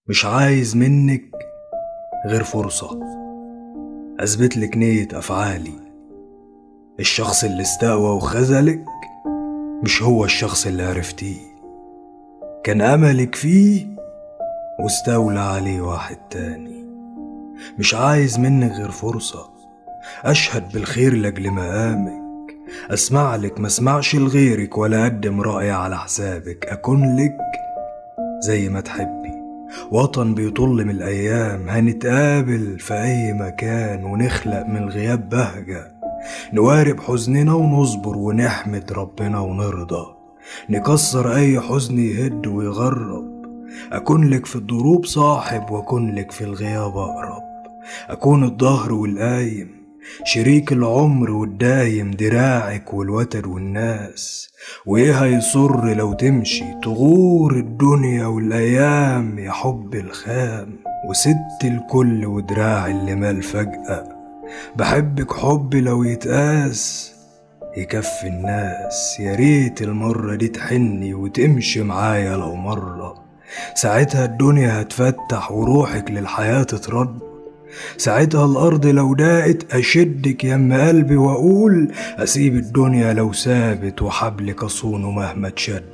مش عايز منك غير فرصة أثبتلك نية أفعالي. الشخص اللي استقوى وخذلك مش هو الشخص اللي عرفتيه، كان أملك فيه واستولى عليه واحد تاني. مش عايز منك غير فرصة أشهد بالخير لأجل مقامك، أسمع لك ما اسمعش لغيرك ولا أقدم رأي على حسابك، أكون لك زي ما تحبي. وطن بيطل من الأيام، هنتقابل في أي مكان ونخلق من الغياب بهجة، نوارب حزننا ونصبر ونحمد ربنا ونرضى، نكسر أي حزن يهد ويغرب. أكون لك في الضروب صاحب وأكون لك في الغياب أقرب، أكون الظهر والقايم شريك العمر والدايم، دراعك والوتد والناس. وإيه هيصر لو تمشي تغور الدنيا والأيام، يا حب الخام وست الكل ودراع اللي مال فجأة. بحبك حب لو يتقاس يكفي الناس، يا ريت المرة دي تحني وتمشي معايا لو مرة، ساعتها الدنيا هتفتح وروحك للحياة تترد. ساعتها الأرض لو ضاقت أشدك يم قلبي وأقول أسيب الدنيا لو سابت وحبلك أصونه مهما تشد.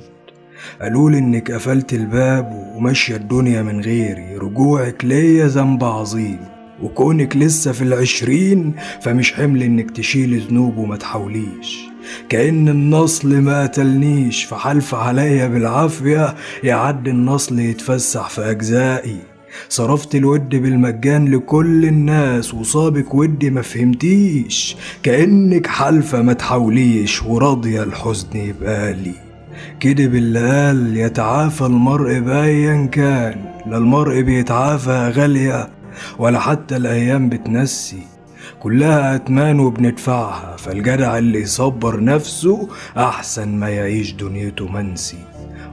قالول إنك قفلت الباب وماشية الدنيا من غيري، رجوعك ليا ذنب عظيم، وكونك لسه في العشرين فمش حمل إنك تشيل ذنوب وما تحاوليش. كأن النصل ما قتلنيش فحلف عليا بالعافية، يعدي النصل يتفسح في أجزائي. صرفت الود بالمجان لكل الناس وصابك ودي ما فهمتيش، كأنك حلفة ما تحاوليش وراضية الحزن يبقالي. كدب اللي قال يتعافى المرء بأيا كان، لا المرء بيتعافى غالية ولا حتى الأيام بتنسي، كلها أتمان وبندفعها، فالجدع اللي يصبر نفسه أحسن ما يعيش دنيته منسي.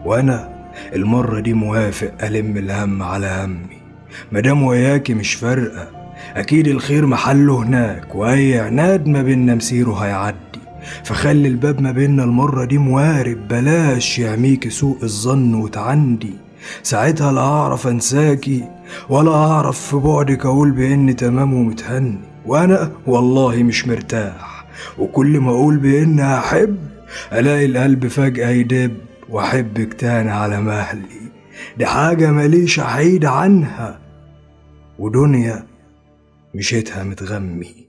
وأنا المرة دي موافق ألم الهم على همي، مدام وياكي مش فارقة، أكيد الخير محله هناك، وأي عناد ما بينا مسيره هيعدي. فخلي الباب ما بينا المرة دي موارب، بلاش يعميكي سوء الظن وتعندي، ساعتها لا أعرف أنساكي ولا أعرف في بعدك أقول بإني تمام ومتهني. وأنا والله مش مرتاح، وكل ما أقول بإني أحب ألاقي القلب فجأة يدب وأحبك تاني على مهلي. دي حاجة ماليش أحيد عنها ودنيا مشيتها متغمي.